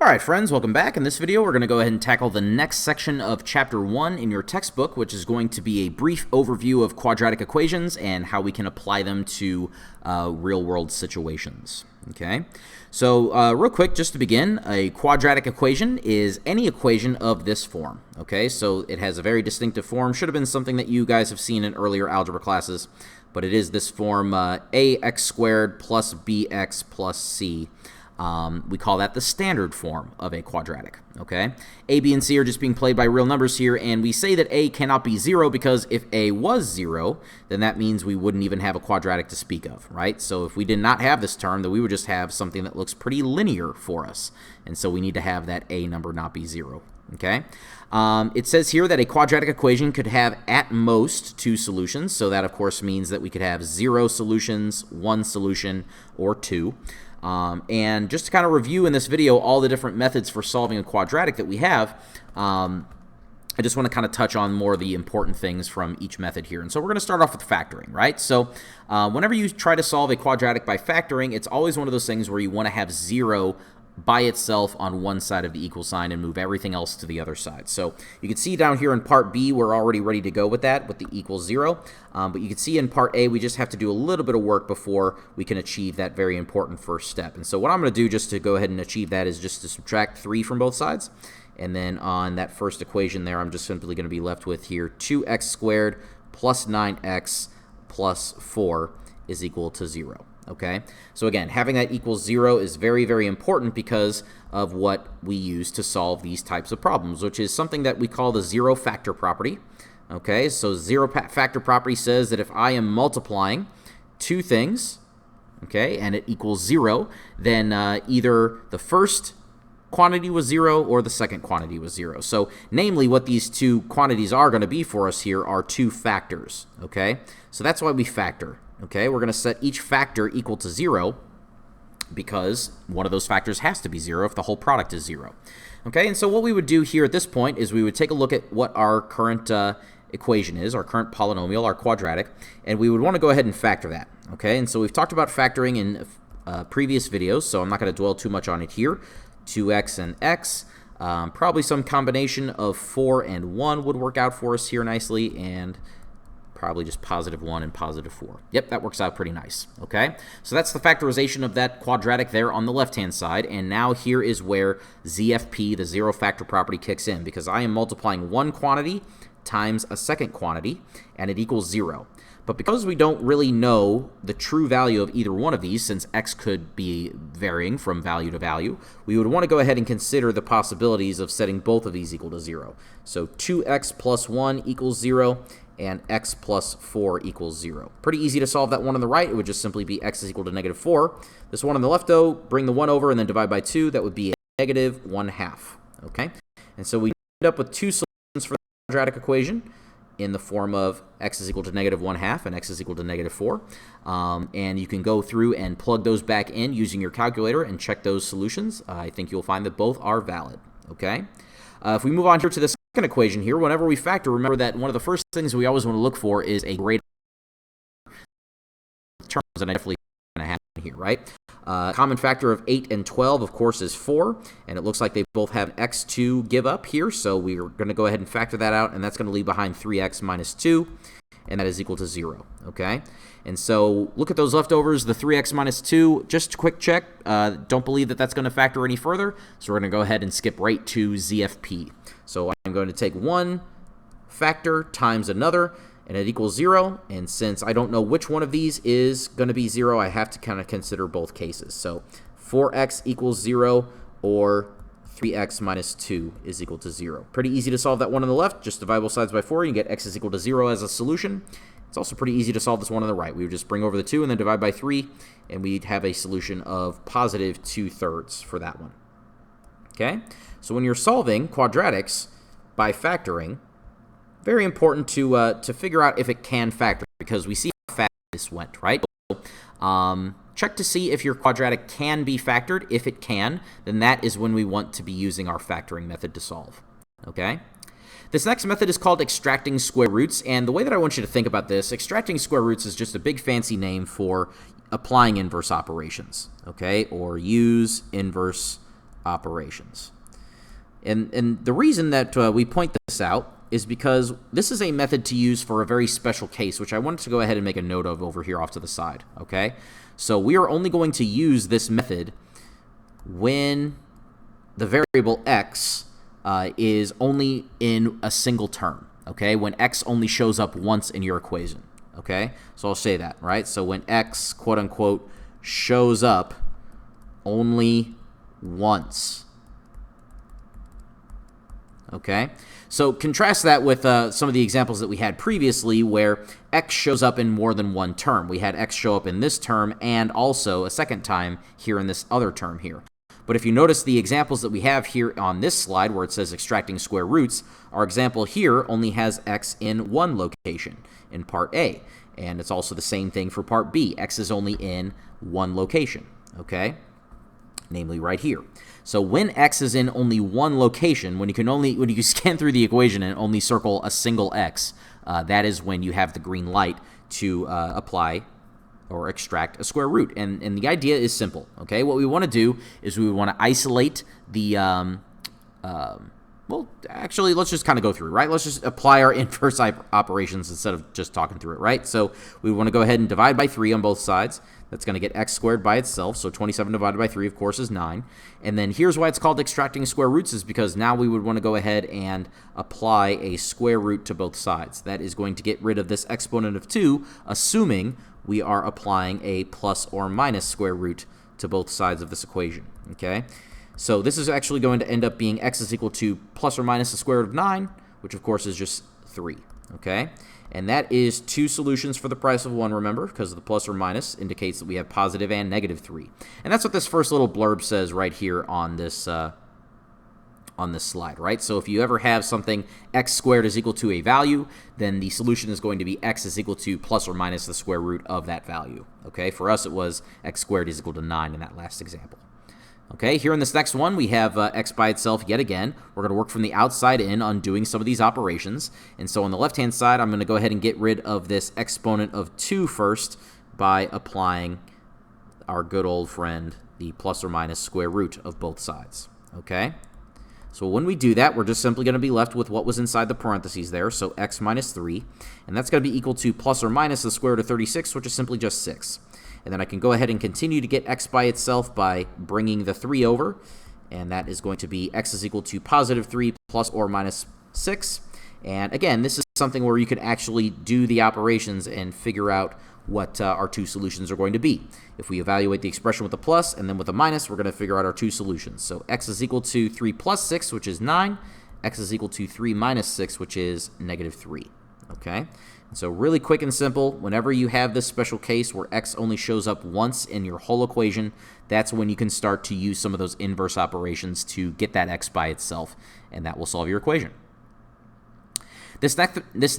Alright friends, welcome back. In this video we're going to go ahead and tackle the next section of Chapter 1 in your textbook, which is going to be a brief overview of quadratic equations and how we can apply them to real-world situations. Okay, so real quick, just to begin, a quadratic equation is any equation of this form. Okay, so it has a very distinctive form. Should have been something that you guys have seen in earlier algebra classes, but it is this form ax squared plus bx plus c. We call that the standard form of a quadratic, okay? A, B, and C are just being played by real numbers here, and we say that A cannot be 0 because if A was 0, then that means we wouldn't even have a quadratic to speak of, right? So if we did not have this term, then we would just have something that looks pretty linear for us, and so we need to have that A number not be 0, okay? It says here that a quadratic equation could have at most 2 solutions, so that of course means that we could have 0 solutions, 1 solution, or 2. And just to kind of review in this video all the different methods for solving a quadratic that we have, I just want to kind of touch on more of the important things from each method here. And so we're going to start off with factoring, right? So whenever you try to solve a quadratic by factoring, it's always one of those things where you want to have 0 by itself on one side of the equal sign and move everything else to the other side. So you can see down here in part B, we're already ready to go with that, with the equals 0. But you can see in part A, we just have to do a little bit of work before we can achieve that very important first step. And so what I'm going to do just to go ahead and achieve that is just to subtract 3 from both sides. And then on that first equation there, I'm just simply going to be left with here 2x squared plus 9x plus 4 is equal to 0. Okay, so again, having that equals 0 is very, very important because of what we use to solve these types of problems, which is something that we call the zero factor property. Okay, so zero factor property says that if I am multiplying two things, okay, and it equals 0, then either the first quantity was 0 or the second quantity was 0. So namely, what these two quantities are going to be for us here are 2 factors. Okay, so that's why we factor. Okay, we're going to set each factor equal to 0 because one of those factors has to be 0 if the whole product is 0. Okay, and so what we would do here at this point is we would take a look at what our current equation is, our current polynomial, our quadratic, and we would want to go ahead and factor that. Okay, and so we've talked about factoring in previous videos, so I'm not going to dwell too much on it here. 2x and x, probably some combination of 4 and 1 would work out for us here nicely, and probably just positive 1 and positive 4. Yep, that works out pretty nice. Okay, so that's the factorization of that quadratic there on the left-hand side, and now here is where ZFP, the zero factor property, kicks in, because I am multiplying one quantity times a second quantity, and it equals 0. But because we don't really know the true value of either one of these, since x could be varying from value to value, we would want to go ahead and consider the possibilities of setting both of these equal to 0. So 2x plus 1 equals 0, and x plus 4 equals 0. Pretty easy to solve that one on the right. It would just simply be x is equal to negative 4. This one on the left, though, bring the 1 over and then divide by 2. That would be a negative 1/2. Okay? And so we end up with 2 solutions for the quadratic equation in the form of x is equal to negative 1/2 and x is equal to negative 4. And you can go through and plug those back in using your calculator and check those solutions. I think you'll find that both are valid. Okay? If we move on here to the second equation here, whenever we factor, remember that one of the first things we always want to look for is a greater terms, and I definitely going to have here, right? Common factor of 8 and 12, of course, is 4, and it looks like they both have x to give up here, so we're going to go ahead and factor that out, and that's going to leave behind 3x minus 2, and that is equal to 0, okay? And so look at those leftovers, the 3x minus 2, just a quick check. Don't believe that that's going to factor any further, so we're going to go ahead and skip right to ZFP. So I'm going to take one factor times another, and it equals 0. And since I don't know which one of these is going to be 0, I have to kind of consider both cases. So 4x equals 0, or 3x minus 2 is equal to 0. Pretty easy to solve that one on the left. Just divide both sides by 4. You get x is equal to 0 as a solution. It's also pretty easy to solve this one on the right. We would just bring over the 2 and then divide by 3, and we'd have a solution of positive 2/3 for that one. Okay? So when you're solving quadratics by factoring, very important to figure out if it can factor, because we see how fast this went, right? So, check to see if your quadratic can be factored. If it can, then that is when we want to be using our factoring method to solve. Okay? This next method is called extracting square roots, and the way that I want you to think about this, extracting square roots is just a big fancy name for applying inverse operations, okay, or use inverse operations. And the reason that we point this out is because this is a method to use for a very special case, which I wanted to go ahead and make a note of over here off to the side, okay? So we are only going to use this method when the variable x is only in a single term, okay? When x only shows up once in your equation, okay? So I'll say that, right? So when x, quote unquote, shows up only once, okay? So contrast that with some of the examples that we had previously where x shows up in more than one term. We had x show up in this term and also a second time here in this other term here. But if you notice the examples that we have here on this slide where it says extracting square roots, our example here only has x in one location, in part A. And it's also the same thing for part B. X is only in one location, okay? Namely right here. So when x is in only one location, when you scan through the equation and only circle a single x, that is when you have the green light to apply or extract a square root. And the idea is simple, okay? What we want to do is we want to isolate the, well, actually, let's just kind of go through, right? Let's just apply our inverse operations instead of just talking through it, right? So we want to go ahead and divide by 3 on both sides. That's going to get x squared by itself, so 27 divided by 3, of course, is 9. And then here's why it's called extracting square roots, is because now we would want to go ahead and apply a square root to both sides. That is going to get rid of this exponent of 2, assuming we are applying a plus or minus square root to both sides of this equation, okay? So this is actually going to end up being x is equal to plus or minus the square root of 9, which of course is just 3, okay? And that is 2 solutions for the price of 1, remember, because the plus or minus indicates that we have positive and negative 3. And that's what this first little blurb says right here on this slide, right? So if you ever have something x squared is equal to a value, then the solution is going to be x is equal to plus or minus the square root of that value, okay? For us, it was x squared is equal to 9 in that last example. Okay, here in this next one, we have x by itself yet again. We're going to work from the outside in on doing some of these operations. And so on the left-hand side, I'm going to go ahead and get rid of this exponent of 2 first by applying our good old friend, the plus or minus square root of both sides. Okay? So when we do that, we're just simply going to be left with what was inside the parentheses there, so x minus 3. And that's going to be equal to plus or minus the square root of 36, which is simply just 6. And then I can go ahead and continue to get x by itself by bringing the 3 over. And that is going to be x is equal to positive 3 plus or minus 6. And again, this is something where you can actually do the operations and figure out what our 2 solutions are going to be. If we evaluate the expression with a plus and then with a minus, we're going to figure out our 2 solutions. So x is equal to 3 plus 6, which is 9. X is equal to 3 minus 6, which is negative 3. Okay? So really quick and simple, whenever you have this special case where x only shows up once in your whole equation, that's when you can start to use some of those inverse operations to get that x by itself, and that will solve your equation. This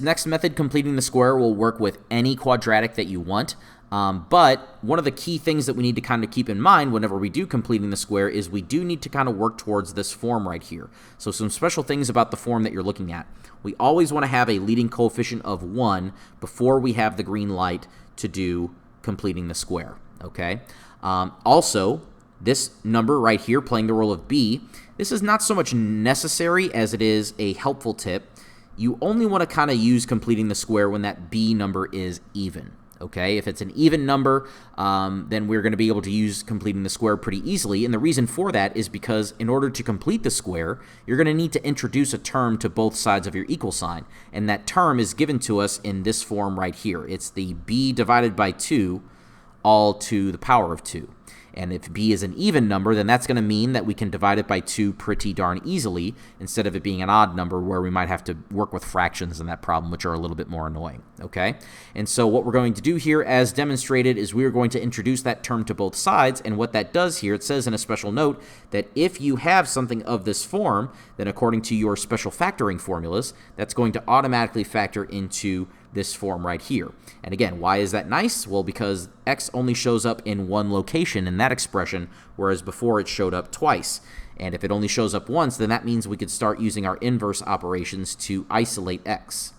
next method, completing the square, will work with any quadratic that you want. But one of the key things that we need to kind of keep in mind whenever we do completing the square is we do need to kind of work towards this form right here. So some special things about the form that you're looking at. We always want to have a leading coefficient of 1 before we have the green light to do completing the square. Okay. Also, this number right here, playing the role of b, this is not so much necessary as it is a helpful tip. You only want to kind of use completing the square when that b number is even. Okay, if it's an even number, then we're going to be able to use completing the square pretty easily. And the reason for that is because in order to complete the square, you're going to need to introduce a term to both sides of your equal sign. And that term is given to us in this form right here. It's the b divided by 2 all to the power of 2. And if b is an even number, then that's going to mean that we can divide it by 2 pretty darn easily instead of it being an odd number where we might have to work with fractions in that problem, which are a little bit more annoying. Okay? And so what we're going to do here, as demonstrated, is we're going to introduce that term to both sides. And what that does here, it says in a special note that if you have something of this form, then according to your special factoring formulas, that's going to automatically factor into this form right here. And again, why is that nice? Well, because x only shows up in one location in that expression, whereas before it showed up twice. And if it only shows up once, then that means we could start using our inverse operations to isolate x.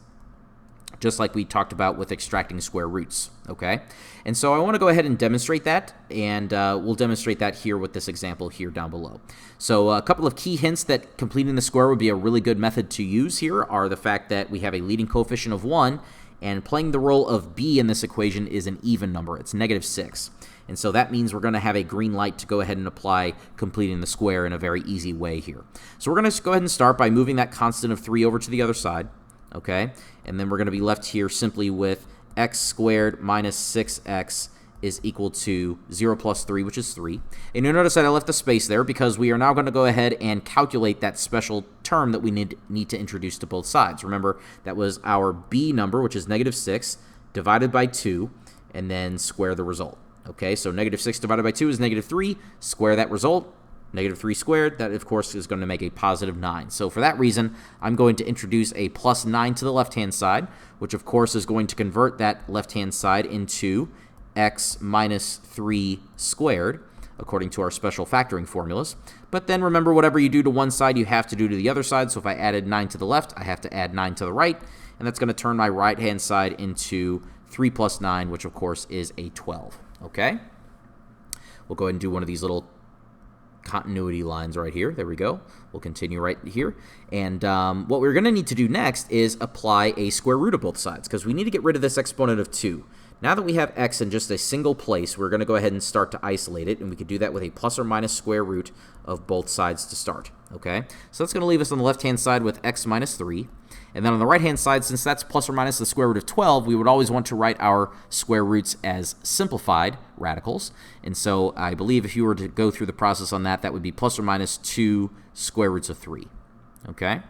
just like we talked about with extracting square roots, okay? And so I want to go ahead and demonstrate that, and we'll demonstrate that here with this example here down below. So a couple of key hints that completing the square would be a really good method to use here are the fact that we have a leading coefficient of 1, and playing the role of b in this equation is an even number. It's -6. And so that means we're going to have a green light to go ahead and apply completing the square in a very easy way here. So we're going to go ahead and start by moving that constant of 3 over to the other side. Okay, and then we're going to be left here simply with x squared minus 6x is equal to 0 plus 3, which is 3. And you'll notice that I left a space there because we are now going to go ahead and calculate that special term that we need to introduce to both sides. Remember, that was our b number, which is -6, divided by 2, and then square the result. Okay, so -6 divided by 2 is -3. Square that result. -3 squared, that of course is going to make a +9. So for that reason, I'm going to introduce a +9 to the left-hand side, which of course is going to convert that left-hand side into x minus 3 squared, according to our special factoring formulas. But then remember, whatever you do to one side, you have to do to the other side. So if I added 9 to the left, I have to add 9 to the right, and that's going to turn my right-hand side into 3 plus 9, which of course is a 12. Okay? We'll go ahead and do one of these little continuity lines right here. There we go. We'll continue right here. And what we're going to need to do next is apply a square root of both sides, because we need to get rid of this exponent of 2. Now that we have x in just a single place, we're going to go ahead and start to isolate it, and we could do that with a plus or minus square root of both sides to start. Okay? So that's going to leave us on the left-hand side with x minus 3. And then on the right-hand side, since that's plus or minus the square root of 12, we would always want to write our square roots as simplified radicals. And so I believe if you were to go through the process on that, that would be plus or minus 2 square roots of 3. Okay?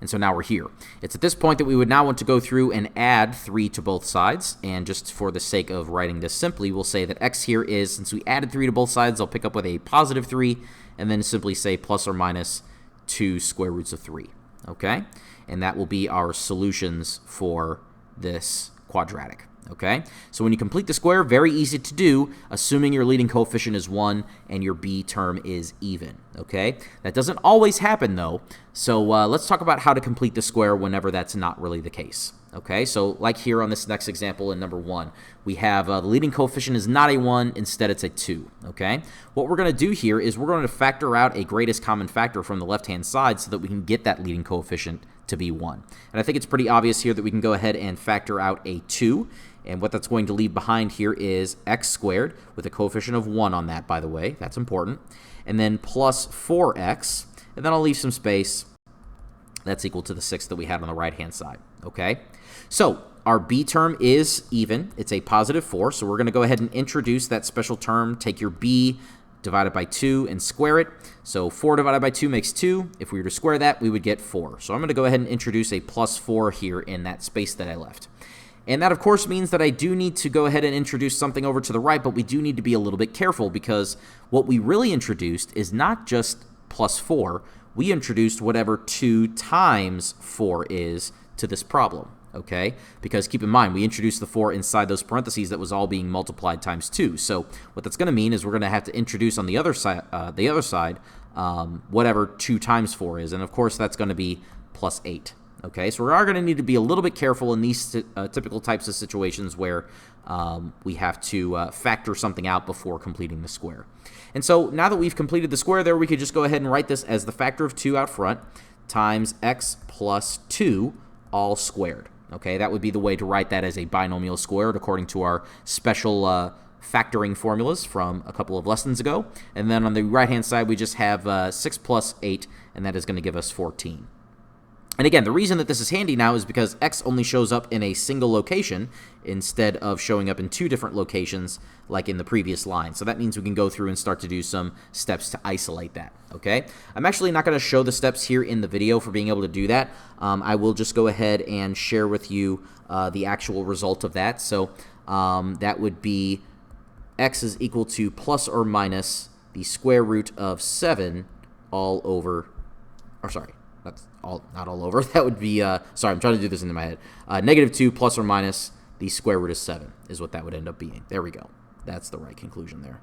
And so now we're here. It's at this point that we would now want to go through and add 3 to both sides. And just for the sake of writing this simply, we'll say that x here is, since we added 3 to both sides, I'll pick up with a positive 3, and then simply say plus or minus 2 square roots of 3. Okay? And that will be our solutions for this quadratic. Okay? So when you complete the square, very easy to do, assuming your leading coefficient is 1 and your b term is even. Okay? That doesn't always happen, though. So let's talk about how to complete the square whenever that's not really the case. Okay? So like here on this next example in number 1, we have the leading coefficient is not a 1, instead it's a 2. Okay? What we're going to do here is we're going to factor out a greatest common factor from the left-hand side so that we can get that leading coefficient to be 1. And I think it's pretty obvious here that we can go ahead and factor out a 2. And what that's going to leave behind here is x squared, with a coefficient of 1 on that, by the way. That's important. And then plus 4x. And then I'll leave some space. That's equal to the 6 that we had on the right-hand side. Okay? So our b term is even. It's a positive 4. So we're going to go ahead and introduce that special term. Take your b, divide it by 2, and square it. So 4 divided by 2 makes 2. If we were to square that, we would get 4. So I'm going to go ahead and introduce a plus 4 here in that space that I left. And that, of course, means that I do need to go ahead and introduce something over to the right, but we do need to be a little bit careful, because what we really introduced is not just plus 4. We introduced whatever 2 times 4 is to this problem, okay? Because keep in mind, we introduced the 4 inside those parentheses that was all being multiplied times 2. So what that's going to mean is we're going to have to introduce on the other side whatever 2 times 4 is, and of course that's going to be plus 8. Okay, so we are going to need to be a little bit careful in these typical types of situations where we have to factor something out before completing the square. And so now that we've completed the square there, we could just go ahead and write this as the factor of 2 out front times x plus 2 all squared. Okay, that would be the way to write that as a binomial squared according to our special factoring formulas from a couple of lessons ago. And then on the right-hand side, we just have 6 plus 8, and that is going to give us 14. And again, the reason that this is handy now is because x only shows up in a single location instead of showing up in 2 different locations like in the previous line. So that means we can go through and start to do some steps to isolate that, okay? I'm actually not going to show the steps here in the video for being able to do that. I will just go ahead and share with you the actual result of that. So that would be x is equal to plus or minus the square root of 7 all over, or sorry, that's not all over. That would be, sorry, I'm trying to do this into my head. -2 plus or minus the square root of 7 is what that would end up being. There we go. That's the right conclusion there.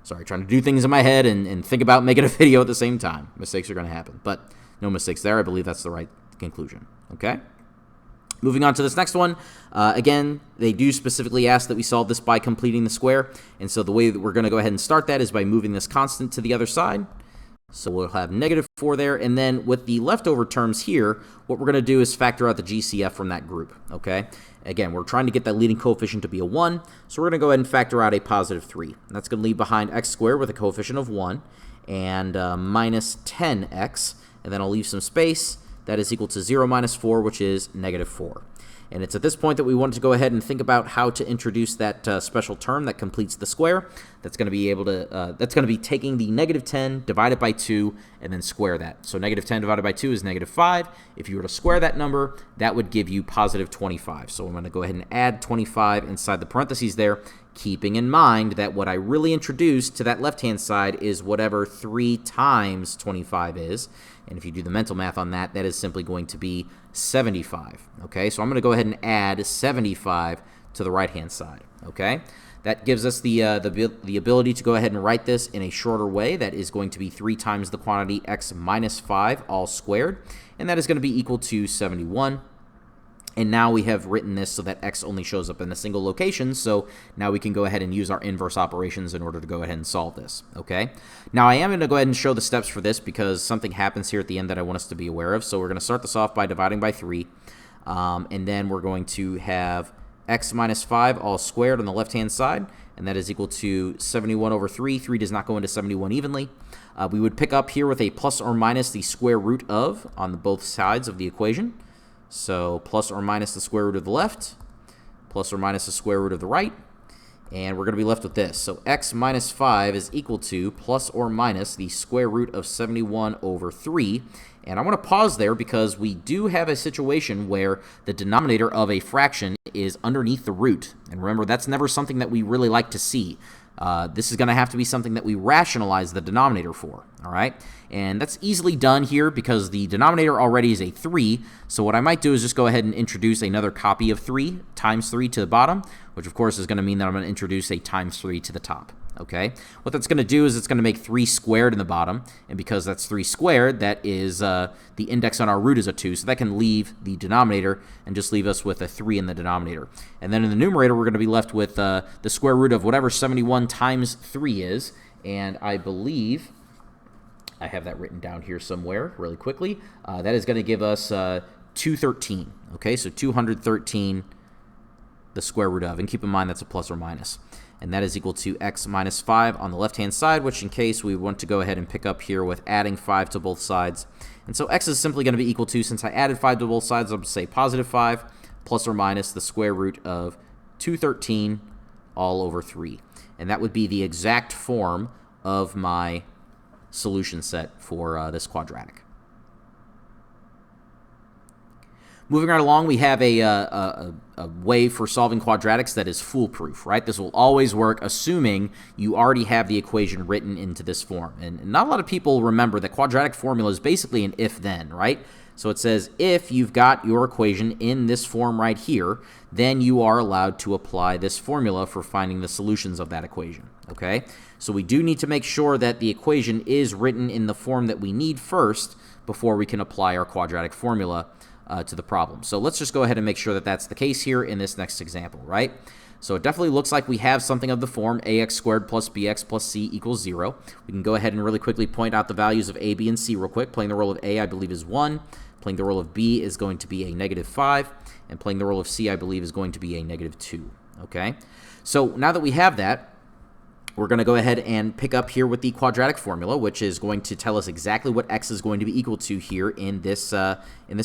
Sorry, trying to do things in my head and think about making a video at the same time. Mistakes are going to happen, but no mistakes there. I believe that's the right conclusion, okay? Moving on to this next one, again, they do specifically ask that we solve this by completing the square, and so the way that we're going to go ahead and start that is by moving this constant to the other side. So we'll have -4 there, and then with the leftover terms here, what we're going to do is factor out the GCF from that group, okay? Again, we're trying to get that leading coefficient to be a 1, so we're going to go ahead and factor out a +3. And that's going to leave behind x squared with a coefficient of 1, and minus 10x, and then I'll leave some space. That is equal to 0 minus 4, which is -4. And it's at this point that we want to go ahead and think about how to introduce that special term that completes the square. That's going to be able to that's going to be taking the -10 divided by 2 and then square that. So -10 divided by 2 is -5. If you were to square that number, that would give you +25. So I'm going to go ahead and add 25 inside the parentheses there, keeping in mind that what I really introduced to that left-hand side is whatever 3 times 25 is. And if you do the mental math on that, that is simply going to be 75. Okay, so I'm going to go ahead and add 75 to the right-hand side. Okay, that gives us the ability to go ahead and write this in a shorter way. That is going to be 3 times the quantity x minus 5 all squared, and that is going to be equal to 71. And now we have written this so that x only shows up in a single location, so now we can go ahead and use our inverse operations in order to go ahead and solve this, okay? Now I am going to go ahead and show the steps for this because something happens here at the end that I want us to be aware of. So we're going to start this off by dividing by 3, and then we're going to have x minus 5 all squared on the left-hand side, and that is equal to 71 over 3. 3 does not go into 71 evenly. We would pick up here with a plus or minus the square root of on both sides of the equation. So plus or minus the square root of the left, plus or minus the square root of the right, and we're going to be left with this. So x minus 5 is equal to plus or minus the square root of 71 over 3. And I want to pause there because we do have a situation where the denominator of a fraction is underneath the root. And remember, that's never something that we really like to see. This is going to have to be something that we rationalize the denominator for, all right? And that's easily done here because the denominator already is a 3, so what I might do is just go ahead and introduce another copy of 3 times 3 to the bottom, which of course is going to mean that I'm going to introduce a times 3 to the top, okay? What that's going to do is it's going to make 3 squared in the bottom, and because that's 3 squared, that is the index on our root is a 2, so that can leave the denominator and just leave us with a 3 in the denominator. And then in the numerator, we're going to be left with the square root of whatever 71 times 3 is, and I believe I have that written down here somewhere really quickly. That is going to give us 213, okay? So 213, the square root of, and keep in mind that's a plus or minus. And that is equal to x minus 5 on the left-hand side, which in case we want to go ahead and pick up here with adding 5 to both sides. And so x is simply going to be equal to, since I added 5 to both sides, I'll just say positive 5 plus or minus the square root of 213 all over 3. And that would be the exact form of my solution set for this quadratic. Moving right along, we have a way for solving quadratics that is foolproof, right? This will always work assuming you already have the equation written into this form. And not a lot of people remember that quadratic formula is basically an if-then, right? So it says if you've got your equation in this form right here, then you are allowed to apply this formula for finding the solutions of that equation, okay? So we do need to make sure that the equation is written in the form that we need first before we can apply our quadratic formula to the problem. So let's just go ahead and make sure that that's the case here in this next example, right? So it definitely looks like we have something of the form ax squared plus bx plus c equals 0. We can go ahead and really quickly point out the values of a, b, and c real quick. Playing the role of a, I believe, is 1. Playing the role of b is going to be a -5. And playing the role of c, I believe, is going to be a -2. Okay? So now that we have that, we're going to go ahead and pick up here with the quadratic formula, which is going to tell us exactly what x is going to be equal to here in this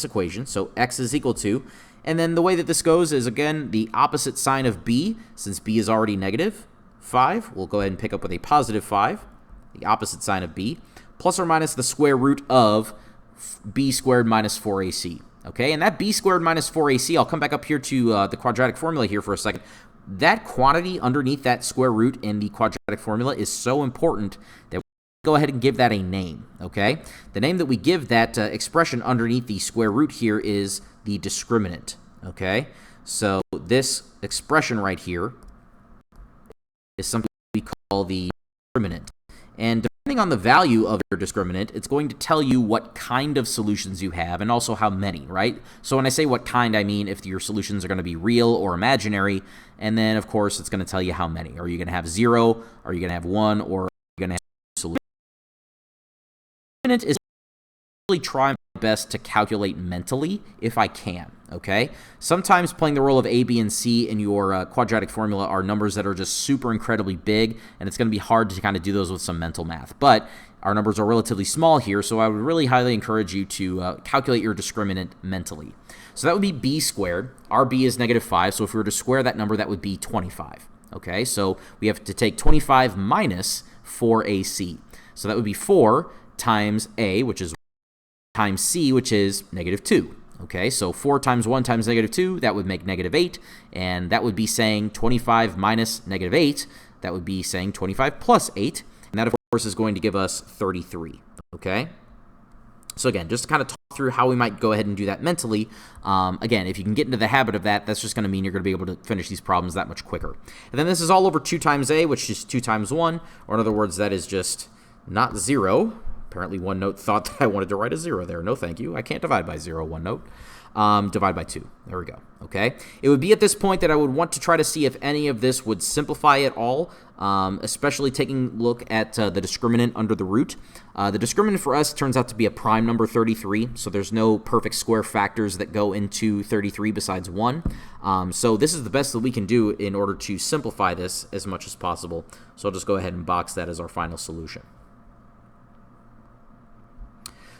equation. So x is equal to, and then the way that this goes is, again, the opposite sign of b. Since b is already -5, we'll go ahead and pick up with a +5, the opposite sign of b, plus or minus the square root of b squared minus 4ac. Okay, and that b squared minus 4ac, I'll come back up here to the quadratic formula here for a second. That quantity underneath that square root in the quadratic formula is so important that we go ahead and give that a name, okay? The name that we give that expression underneath the square root here is the discriminant, okay? So this expression right here is something we call the discriminant. And depending Depending on the value of your discriminant, it's going to tell you what kind of solutions you have and also how many, right? So when I say what kind, I mean if your solutions are going to be real or imaginary, and then, of course, it's going to tell you how many. Are you going to have 0? Are you going to have 1? Or are you going to have solution? Is really try my best to calculate mentally if I can, okay? Sometimes playing the role of A, B, and C in your quadratic formula are numbers that are just super incredibly big, and it's going to be hard to kind of do those with some mental math. But our numbers are relatively small here, so I would really highly encourage you to calculate your discriminant mentally. So that would be B squared. Our B is -5, so if we were to square that number, that would be 25, okay? So we have to take 25 minus 4AC. So that would be 4 times A, which is times C, which is -2. Okay, so 4 times 1 times -2, that would make -8, and that would be saying 25 minus -8, that would be saying 25 plus 8, and that, of course, is going to give us 33, okay? So again, just to kind of talk through how we might go ahead and do that mentally, again, if you can get into the habit of that, that's just going to mean you're going to be able to finish these problems that much quicker. And then this is all over 2 times A, which is 2 times 1, or in other words, that is just not 0. Apparently OneNote thought that I wanted to write a 0 there. No, thank you. I can't divide by 0, OneNote. Divide by 2. There we go. Okay. It would be at this point that I would want to try to see if any of this would simplify at all, especially taking a look at the discriminant under the root. The discriminant for us turns out to be a prime number 33, so there's no perfect square factors that go into 33 besides 1. So this is the best that we can do in order to simplify this as much as possible. So I'll just go ahead and box that as our final solution.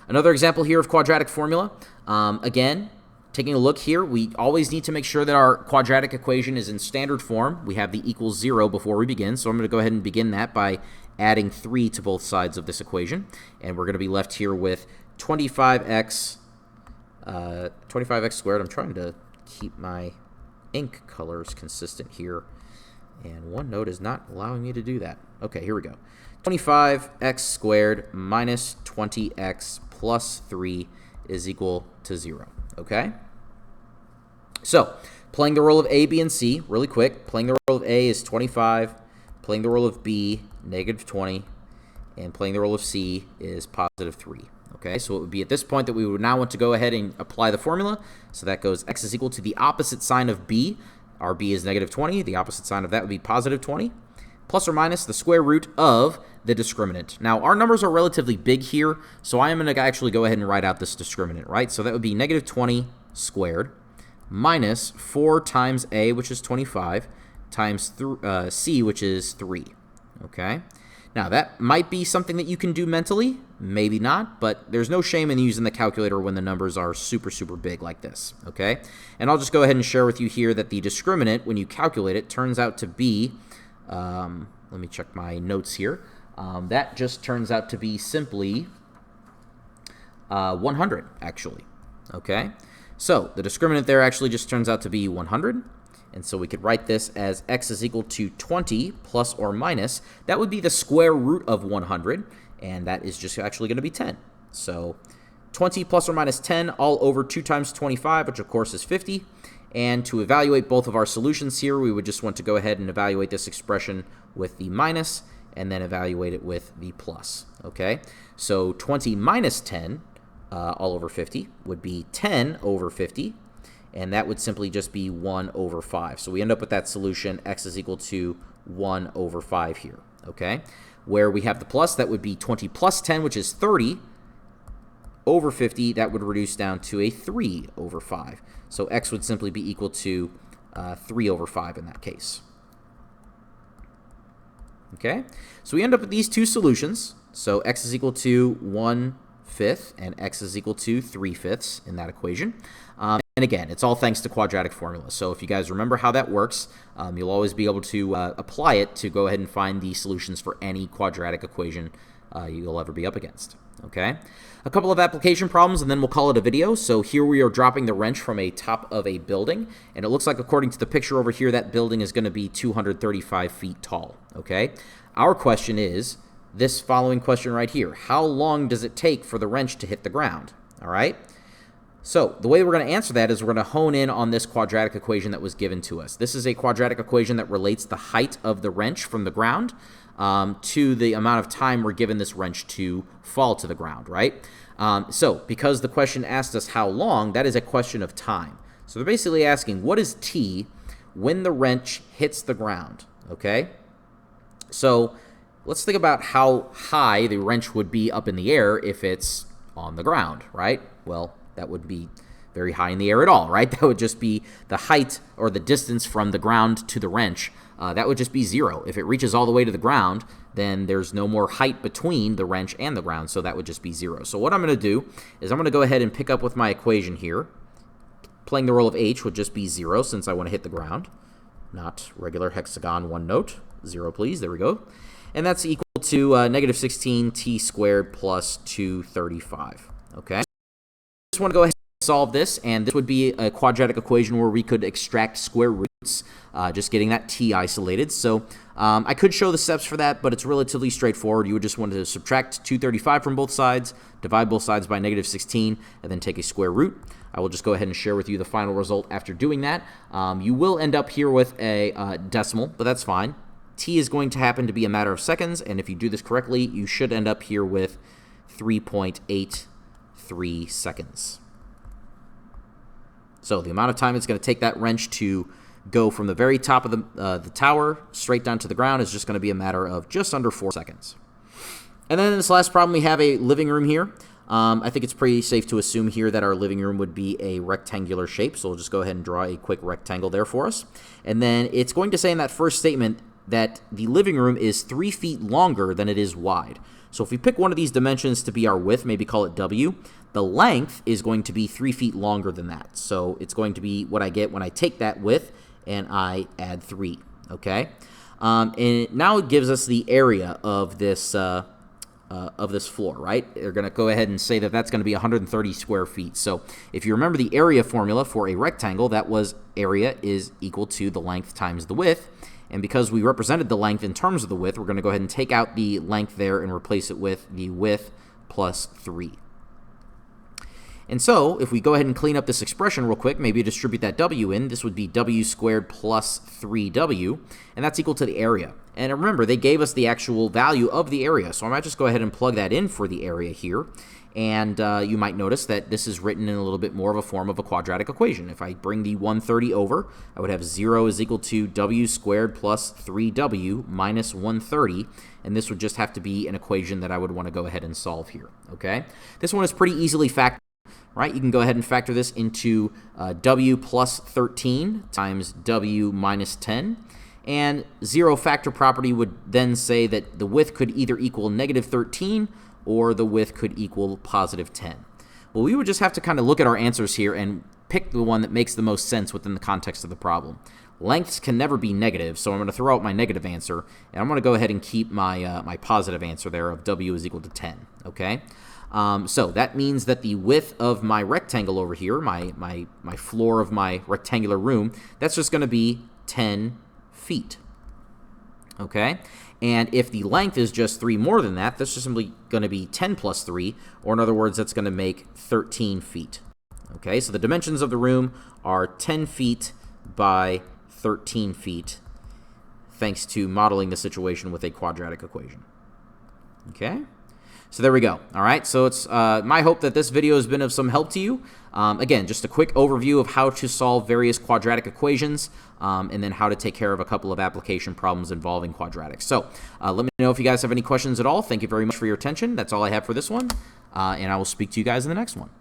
Another example here of quadratic formula. Again, taking a look here, we always need to make sure that our quadratic equation is in standard form. We have the equals 0 before we begin, so I'm going to go ahead and begin that by adding 3 to both sides of this equation. And we're going to be left here with 25x squared. I'm trying to keep my ink colors consistent here, and OneNote is not allowing me to do that. Okay, here we go. 25x squared minus 20x plus 3 is equal to 0, okay? So, playing the role of A, B, and C, really quick. Playing the role of A is 25, playing the role of B, -20, and playing the role of C is +3, okay? So it would be at this point that we would now want to go ahead and apply the formula. So that goes x is equal to the opposite sign of B. Our B is -20. The opposite sign of that would be +20. Plus or minus the square root of the discriminant. Now, our numbers are relatively big here, so I am going to actually go ahead and write out this discriminant, right? So that would be -20 squared minus 4 times A, which is 25, times C, which is 3, okay? Now, that might be something that you can do mentally, maybe not, but there's no shame in using the calculator when the numbers are super, super big like this, okay? And I'll just go ahead and share with you here that the discriminant, when you calculate it, turns out to be let me check my notes here. That just turns out to be simply 100, actually. Okay? So the discriminant there actually just turns out to be 100. And so we could write this as x is equal to 20 plus or minus. That would be the square root of 100, and that is just actually going to be 10. So 20 plus or minus 10 all over 2 times 25, which of course is 50. And to evaluate both of our solutions here, we would just want to go ahead and evaluate this expression with the minus and then evaluate it with the plus, okay? So 20 minus 10 all over 50 would be 10 over 50, and that would simply just be 1 over 5. So we end up with that solution, x is equal to 1 over 5 here, okay? Where we have the plus, that would be 20 plus 10, which is 30, over 50, that would reduce down to a 3 over 5. So x would simply be equal to 3 over 5 in that case. Okay, so we end up with these two solutions. So x is equal to 1/5 and x is equal to 3/5 in that equation. And again, it's all thanks to quadratic formula. So if you guys remember how that works, you'll always be able to apply it to go ahead and find the solutions for any quadratic equation you'll ever be up against. Okay, a couple of application problems and then we'll call it a video. So here we are dropping the wrench from a top of a building, and it looks like, according to the picture over here, that building is going to be 235 feet tall. Okay, our question is this following question right here: how long does it take for the wrench to hit the ground? All right, so the way we're going to answer that is we're going to hone in on this quadratic equation that was given to us. This is a quadratic equation that relates the height of the wrench from the ground to the amount of time we're given this wrench to fall to the ground, right? So because the question asked us how long, that is a question of time. So they're basically asking, what is t when the wrench hits the ground, okay? So let's think about how high the wrench would be up in the air if it's on the ground, right? Well, that would be very high in the air at all, right? That would just be the height or the distance from the ground to the wrench. That would just be 0. If it reaches all the way to the ground, then there's no more height between the wrench and the ground, so that would just be 0. So what I'm going to do is I'm going to go ahead and pick up with my equation here. Playing the role of h would just be 0 since I want to hit the ground. Not regular hexagon one note. 0, please. There we go. And that's equal to negative 16 t squared plus 235. Okay. Just want to go ahead and solve this, and this would be a quadratic equation where we could extract square roots, just getting that t isolated. So I could show the steps for that, but it's relatively straightforward. You would just want to subtract 235 from both sides, divide both sides by negative 16, and then take a square root. I will just go ahead and share with you the final result after doing that. You will end up here with a decimal, but that's fine. T is going to happen to be a matter of seconds, and if you do this correctly, you should end up here with 3.83 seconds. So the amount of time it's going to take that wrench to go from the very top of the tower straight down to the ground is just going to be a matter of just under 4 seconds. And then in this last problem, we have a living room here. I think it's pretty safe to assume here that our living room would be a rectangular shape, so we'll just go ahead and draw a quick rectangle there for us. And then it's going to say in that first statement that the living room is 3 feet longer than it is wide. So if we pick one of these dimensions to be our width, maybe call it w, the length is going to be 3 feet longer than that. So it's going to be what I get when I take that width and I add 3, okay? And now it gives us the area of this floor, right? They're going to go ahead and say that that's going to be 130 square feet. So if you remember the area formula for a rectangle, that was area is equal to the length times the width. And because we represented the length in terms of the width, we're going to go ahead and take out the length there and replace it with the width plus 3. And so if we go ahead and clean up this expression real quick, maybe distribute that w in, this would be w squared plus 3w, and that's equal to the area. And remember, they gave us the actual value of the area, so I might just go ahead and plug that in for the area here. And you might notice that this is written in a little bit more of a form of a quadratic equation. If I bring the 130 over, I would have 0 is equal to w squared plus 3w minus 130, and this would just have to be an equation that I would want to go ahead and solve here, okay? This one is pretty easily factored, right? You can go ahead and factor this into w plus 13 times w minus 10, and zero factor property would then say that the width could either equal negative 13 or the width could equal positive 10. Well, we would just have to kind of look at our answers here and pick the one that makes the most sense within the context of the problem. Lengths can never be negative, so I'm going to throw out my negative answer, and I'm going to go ahead and keep my, my positive answer there of w is equal to 10, okay? So that means that the width of my rectangle over here, my floor of my rectangular room, that's just going to be 10 feet, okay? And if the length is just 3 more than that, that's just simply going to be 10 plus 3, or in other words, that's going to make 13 feet. Okay, so the dimensions of the room are 10 feet by 13 feet, thanks to modeling the situation with a quadratic equation. Okay? So there we go. All right, so it's my hope that this video has been of some help to you. Again, just a quick overview of how to solve various quadratic equations, and then how to take care of a couple of application problems involving quadratics. So let me know if you guys have any questions at all. Thank you very much for your attention. That's all I have for this one, and I will speak to you guys in the next one.